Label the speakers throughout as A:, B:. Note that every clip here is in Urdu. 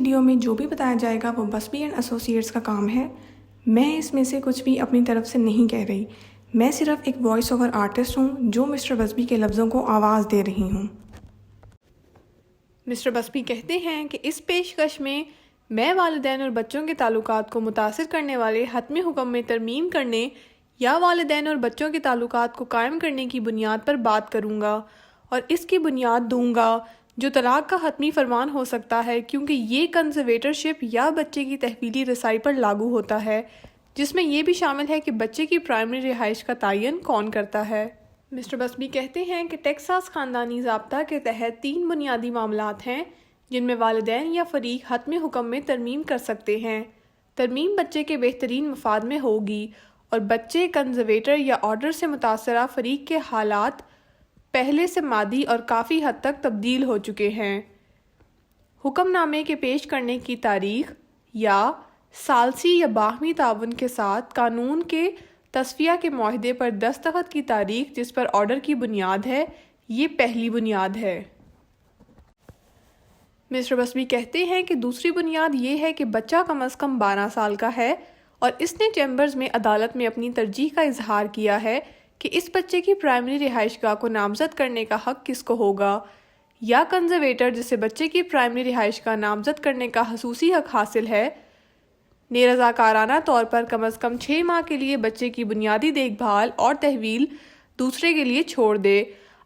A: ویڈیو میں جو بھی بتایا جائے گا وہ بسبی اینڈ ایسوسیٹس کا کام ہے۔ میں اس میں سے کچھ بھی اپنی طرف سے نہیں کہہ رہی، میں صرف ایک وائس اوور آرٹسٹ ہوں جو مسٹر بسبی کے لفظوں کو آواز دے رہی ہوں۔
B: مسٹر بسبی کہتے ہیں کہ اس پیشکش میں والدین اور بچوں کے تعلقات کو متاثر کرنے والے حتمی حکم میں ترمیم کرنے یا والدین اور بچوں کے تعلقات کو قائم کرنے کی بنیاد پر بات کروں گا اور اس کی بنیاد دوں گا جو طلاق کا حتمی فرمان ہو سکتا ہے، کیونکہ یہ کنزرویٹرشپ یا بچے کی تحویلی رسائی پر لاگو ہوتا ہے، جس میں یہ بھی شامل ہے کہ بچے کی پرائمری رہائش کا تعین کون کرتا ہے۔ مسٹر بسبی کہتے ہیں کہ ٹیکساس خاندانی ضابطہ کے تحت 3 بنیادی معاملات ہیں جن میں والدین یا فریق حتمی حکم میں ترمیم کر سکتے ہیں۔ ترمیم بچے کے بہترین مفاد میں ہوگی اور بچے، کنزرویٹر یا آرڈر سے متاثرہ فریق کے حالات پہلے سے ماضی اور کافی حد تک تبدیل ہو چکے ہیں۔ حکم نامے کے پیش کرنے کی تاریخ یا ثالثی یا باہمی تعاون کے ساتھ قانون کے تصفیہ کے معاہدے پر دستخط کی تاریخ جس پر آرڈر کی بنیاد ہے، یہ پہلی بنیاد ہے۔ مسٹر بسبی کہتے ہیں کہ دوسری بنیاد یہ ہے کہ بچہ کم از کم 12 سال کا ہے اور اس نے چیمبرز میں عدالت میں اپنی ترجیح کا اظہار کیا ہے کہ اس بچے کی پرائمری رہائش گاہ کو نامزد کرنے کا حق کس کو ہوگا، یا کنزرویٹر جسے بچے کی پرائمری رہائش گاہ نامزد کرنے کا خصوصی حق حاصل ہے، نے رضاکارانہ طور پر کم از کم 6 ماہ کے لیے بچے کی بنیادی دیکھ بھال اور تحویل دوسرے کے لیے چھوڑ دے۔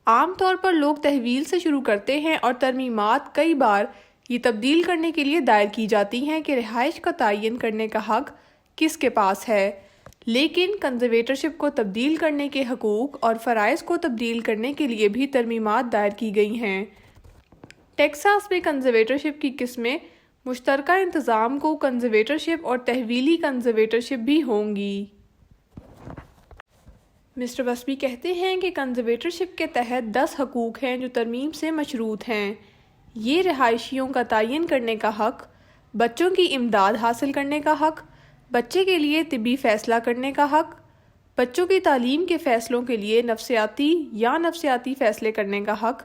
B: عام طور پر لوگ تحویل سے شروع کرتے ہیں اور ترمیمات کئی بار یہ تبدیل کرنے کے لیے دائر کی جاتی ہیں کہ رہائش کا تعین کرنے کا حق کس کے پاس ہے، لیکن کنزرویٹرشپ کو تبدیل کرنے کے حقوق اور فرائض کو تبدیل کرنے کے لیے بھی ترمیمات دائر کی گئی ہیں۔ ٹیکساس میں کنزرویٹرشپ کی قسمیں مشترکہ انتظام کو کنزرویٹرشپ اور تحویلی کنزرویٹرشپ بھی ہوں گی۔ مسٹر بسبی کہتے ہیں کہ کنزرویٹرشپ کے تحت 10 حقوق ہیں جو ترمیم سے مشروط ہیں۔ یہ رہائشیوں کا تعین کرنے کا حق، بچوں کی امداد حاصل کرنے کا حق، بچے کے لیے طبی فیصلہ کرنے کا حق، بچوں کی تعلیم کے فیصلوں کے لیے نفسیاتی فیصلے کرنے کا حق،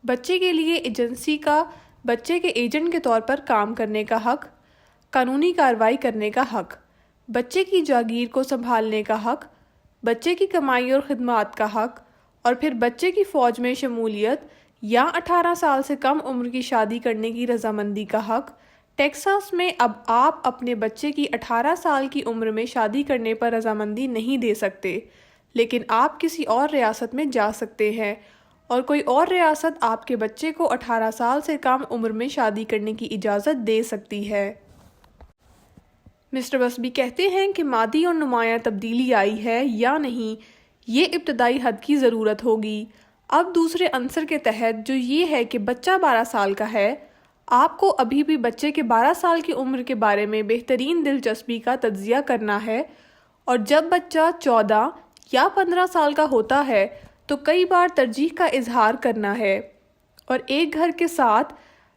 B: بچے کے لیے ایجنسی کا بچے کے ایجنٹ کے طور پر کام کرنے کا حق، قانونی کارروائی کرنے کا حق، بچے کی جاگیر کو سنبھالنے کا حق، بچے کی کمائی اور خدمات کا حق، اور پھر بچے کی فوج میں شمولیت یا 18 سال سے کم عمر کی شادی کرنے کی رضامندی کا حق۔ ٹیکساس میں اب آپ اپنے بچے کی 18 سال کی عمر میں شادی کرنے پر رضامندی نہیں دے سکتے، لیکن آپ کسی اور ریاست میں جا سکتے ہیں اور کوئی اور ریاست آپ کے بچے کو 18 سال سے کم عمر میں شادی کرنے کی اجازت دے سکتی ہے۔ مسٹر بسبی کہتے ہیں کہ مادی اور نمایاں تبدیلی آئی ہے یا نہیں، یہ ابتدائی حد کی ضرورت ہوگی۔ اب دوسرے عنصر کے تحت جو یہ ہے کہ بچہ 12 سال کا ہے، آپ کو ابھی بھی بچے کے 12 سال کی عمر کے بارے میں بہترین دلچسپی کا تجزیہ کرنا ہے، اور جب بچہ 14 یا 15 سال کا ہوتا ہے تو کئی بار ترجیح کا اظہار کرنا ہے، اور ایک گھر کے ساتھ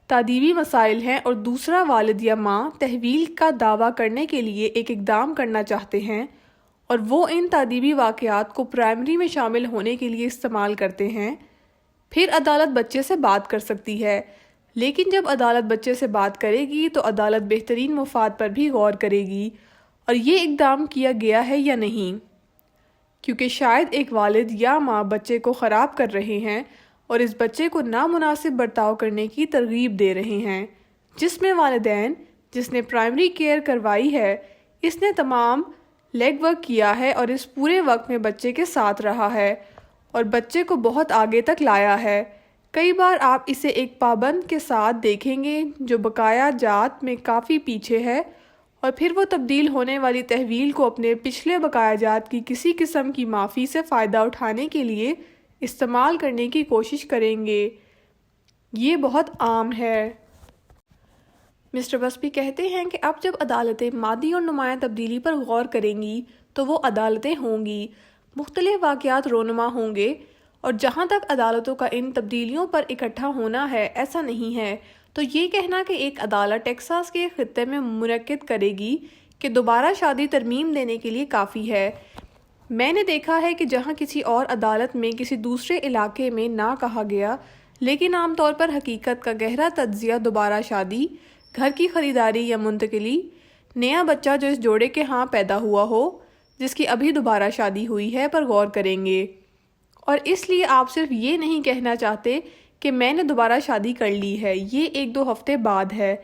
B: تادیبی مسائل ہیں اور دوسرا والد یا ماں تحویل کا دعویٰ کرنے کے لیے ایک اقدام کرنا چاہتے ہیں اور وہ ان تادیبی واقعات کو پرائمری میں شامل ہونے کے لیے استعمال کرتے ہیں، پھر عدالت بچے سے بات کر سکتی ہے، لیکن جب عدالت بچے سے بات کرے گی تو عدالت بہترین مفاد پر بھی غور کرے گی اور یہ اقدام کیا گیا ہے یا نہیں، کیونکہ شاید ایک والد یا ماں بچے کو خراب کر رہے ہیں اور اس بچے کو نامناسب برتاؤ کرنے کی ترغیب دے رہے ہیں، جس میں والدین جس نے پرائمری کیئر کروائی ہے، اس نے تمام لیگ ورک کیا ہے اور اس پورے وقت میں بچے کے ساتھ رہا ہے اور بچے کو بہت آگے تک لایا ہے۔ کئی بار آپ اسے ایک پابند کے ساتھ دیکھیں گے جو بقایا جات میں کافی پیچھے ہے، اور پھر وہ تبدیل ہونے والی تحویل کو اپنے پچھلے بقایا جات کی کسی قسم کی معافی سے فائدہ اٹھانے کے لیے استعمال کرنے کی کوشش کریں گے۔ یہ بہت عام ہے۔ مسٹر بسبی کہتے ہیں کہ اب جب عدالتیں مادی اور نمایاں تبدیلی پر غور کریں گی تو وہ عدالتیں ہوں گی، مختلف واقعات رونما ہوں گے، اور جہاں تک عدالتوں کا ان تبدیلیوں پر اکٹھا ہونا ہے، ایسا نہیں ہے تو یہ کہنا کہ ایک عدالت ٹیکساس کے خطے میں منعقد کرے گی کہ دوبارہ شادی ترمیم دینے کے لیے کافی ہے۔ میں نے دیکھا ہے کہ جہاں کسی اور عدالت میں کسی دوسرے علاقے میں نہ کہا گیا، لیکن عام طور پر حقیقت کا گہرا تجزیہ دوبارہ شادی گھر کی خریداری یا منتقلی، نیا بچہ جو اس جوڑے کے ہاں پیدا ہوا ہو جس کی ابھی دوبارہ شادی ہوئی ہے پر غور کریں گے، اور اس لیے آپ صرف یہ نہیں کہنا چاہتے کہ میں نے دوبارہ شادی کر لی ہے، یہ 1-2 ہفتے بعد ہے،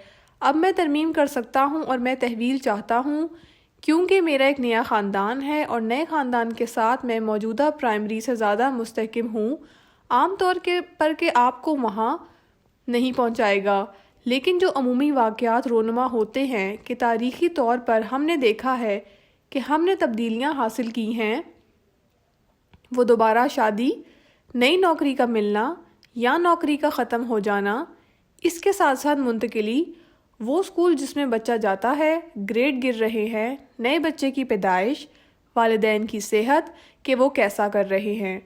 B: اب میں ترمیم کر سکتا ہوں اور میں تحویل چاہتا ہوں کیونکہ میرا ایک نیا خاندان ہے اور نئے خاندان کے ساتھ میں موجودہ پرائمری سے زیادہ مستحکم ہوں، عام طور پر کہ آپ کو وہاں نہیں پہنچائے گا، لیکن جو عمومی واقعات رونما ہوتے ہیں کہ تاریخی طور پر ہم نے دیکھا ہے کہ ہم نے تبدیلیاں حاصل کی ہیں، وہ دوبارہ شادی، نئی نوکری کا ملنا یا نوکری کا ختم ہو جانا، اس کے ساتھ ساتھ منتقلی، وہ اسکول جس میں بچہ جاتا ہے، گریڈ گر رہے ہیں، نئے بچے کی پیدائش، والدین کی صحت کہ وہ کیسا کر رہے ہیں۔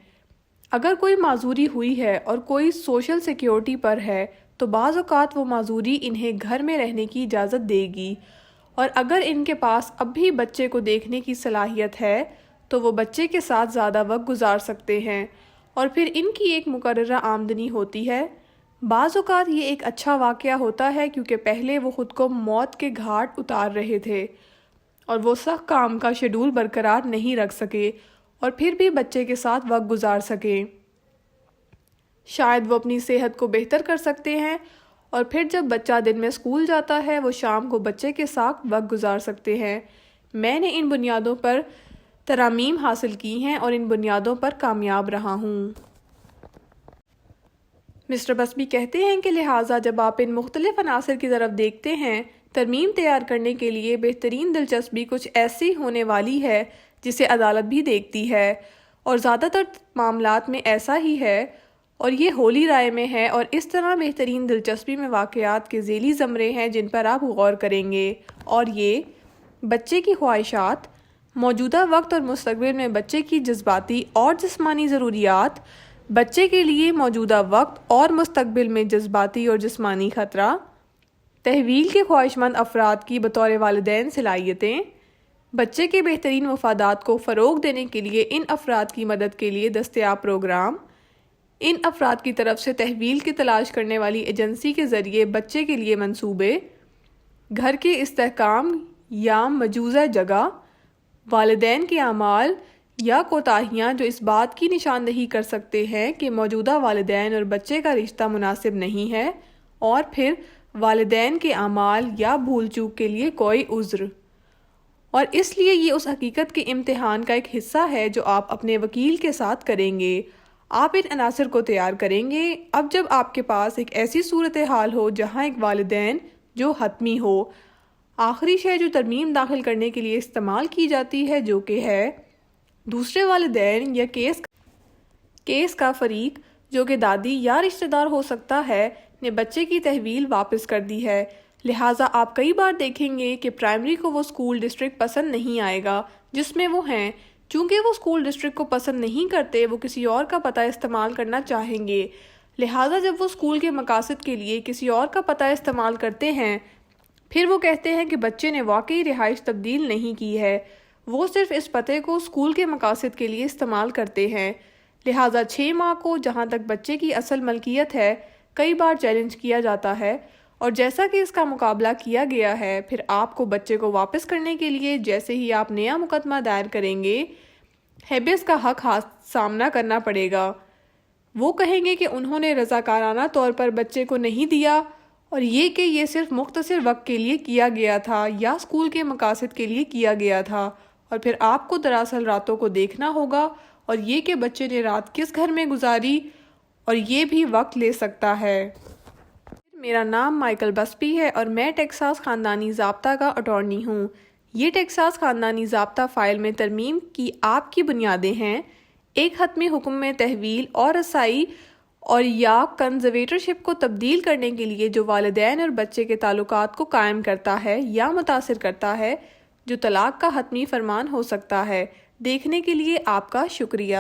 B: اگر کوئی معذوری ہوئی ہے اور کوئی سوشل سیکیورٹی پر ہے تو بعض اوقات وہ معذوری انہیں گھر میں رہنے کی اجازت دے گی، اور اگر ان کے پاس اب بھی بچے کو دیکھنے کی صلاحیت ہے تو وہ بچے کے ساتھ زیادہ وقت گزار سکتے ہیں اور پھر ان کی ایک مقررہ آمدنی ہوتی ہے۔ بعض اوقات یہ ایک اچھا واقعہ ہوتا ہے کیونکہ پہلے وہ خود کو موت کے گھاٹ اتار رہے تھے اور وہ سخت کام کا شیڈول برقرار نہیں رکھ سکے اور پھر بھی بچے کے ساتھ وقت گزار سکیں۔ شاید وہ اپنی صحت کو بہتر کر سکتے ہیں اور پھر جب بچہ دن میں اسکول جاتا ہے وہ شام کو بچے کے ساتھ وقت گزار سکتے ہیں۔ میں نے ان بنیادوں پر ترامیم حاصل کی ہیں اور ان بنیادوں پر کامیاب رہا ہوں۔ مسٹر بسبی کہتے ہیں کہ لہٰذا جب آپ ان مختلف عناصر کی طرف دیکھتے ہیں، ترمیم تیار کرنے کے لیے بہترین دلچسپی کچھ ایسی ہونے والی ہے جسے عدالت بھی دیکھتی ہے، اور زیادہ تر معاملات میں ایسا ہی ہے، اور یہ ہولی رائے میں ہے، اور اس طرح بہترین دلچسپی میں واقعات کے ذیلی زمرے ہیں جن پر آپ غور کریں گے، اور یہ بچے کی خواہشات، موجودہ وقت اور مستقبل میں بچے کی جذباتی اور جسمانی ضروریات، بچے کے لیے موجودہ وقت اور مستقبل میں جذباتی اور جسمانی خطرہ، تحویل کے خواہش مند افراد کی بطور والدین صلاحیتیں، بچے کے بہترین مفادات کو فروغ دینے کے لیے ان افراد کی مدد کے لیے دستیاب پروگرام، ان افراد کی طرف سے تحویل کی تلاش کرنے والی ایجنسی کے ذریعے بچے کے لیے منصوبے، گھر کے استحکام یا مجوزہ جگہ، والدین کے اعمال یا کوتاہیاں جو اس بات کی نشاندہی کر سکتے ہیں کہ موجودہ والدین اور بچے کا رشتہ مناسب نہیں ہے، اور پھر والدین کے اعمال یا بھول چوک کے لیے کوئی عذر، اور اس لیے یہ اس حقیقت کے امتحان کا ایک حصہ ہے جو آپ اپنے وکیل کے ساتھ کریں گے۔ آپ ان عناصر کو تیار کریں گے اب جب آپ کے پاس ایک ایسی صورتحال ہو جہاں ایک والدین جو حتمی ہو، آخری شے جو ترمیم داخل کرنے کے لیے استعمال کی جاتی ہے جو کہ ہے دوسرے والدین یا کیس کا فریق جو کہ دادی یا رشتہ دار ہو سکتا ہے نے بچے کی تحویل واپس کر دی ہے۔ لہٰذا آپ کئی بار دیکھیں گے کہ پرائمری کو وہ اسکول ڈسٹرکٹ پسند نہیں آئے گا جس میں وہ ہیں، چونکہ وہ اسکول ڈسٹرکٹ کو پسند نہیں کرتے، وہ کسی اور کا پتہ استعمال کرنا چاہیں گے۔ لہٰذا جب وہ اسکول کے مقاصد کے لیے کسی اور کا پتہ استعمال کرتے ہیں، پھر وہ کہتے ہیں کہ بچے نے واقعی رہائش تبدیل نہیں کی ہے، وہ صرف اس پتے کو اسکول کے مقاصد کے لیے استعمال کرتے ہیں۔ لہٰذا 6 ماہ کو جہاں تک بچے کی اصل ملکیت ہے کئی بار چیلنج کیا جاتا ہے، اور جیسا کہ اس کا مقابلہ کیا گیا ہے، پھر آپ کو بچے کو واپس کرنے کے لیے جیسے ہی آپ نیا مقدمہ دائر کریں گے، ہیبیس کا حق سامنا کرنا پڑے گا۔ وہ کہیں گے کہ انہوں نے رضاکارانہ طور پر بچے کو نہیں دیا، اور یہ کہ یہ صرف مختصر وقت کے لیے کیا گیا تھا یا اسکول کے مقاصد کے لیے کیا گیا تھا، اور پھر آپ کو دراصل راتوں کو دیکھنا ہوگا اور یہ کہ بچے نے رات کس گھر میں گزاری، اور یہ بھی وقت لے سکتا ہے۔ میرا نام مائیکل بسبی ہے اور میں ٹیکساس خاندانی ضابطہ کا اٹارنی ہوں۔ یہ ٹیکساس خاندانی ضابطہ فائل میں ترمیم کی آپ کی بنیادیں ہیں: ایک حتمی حکم میں تحویل اور رسائی اور یا کنزرویٹرشپ کو تبدیل کرنے کے لیے جو والدین اور بچے کے تعلقات کو قائم کرتا ہے یا متاثر کرتا ہے، جو طلاق کا حتمی فرمان ہو سکتا ہے۔ دیکھنے کے لیے آپ کا شکریہ۔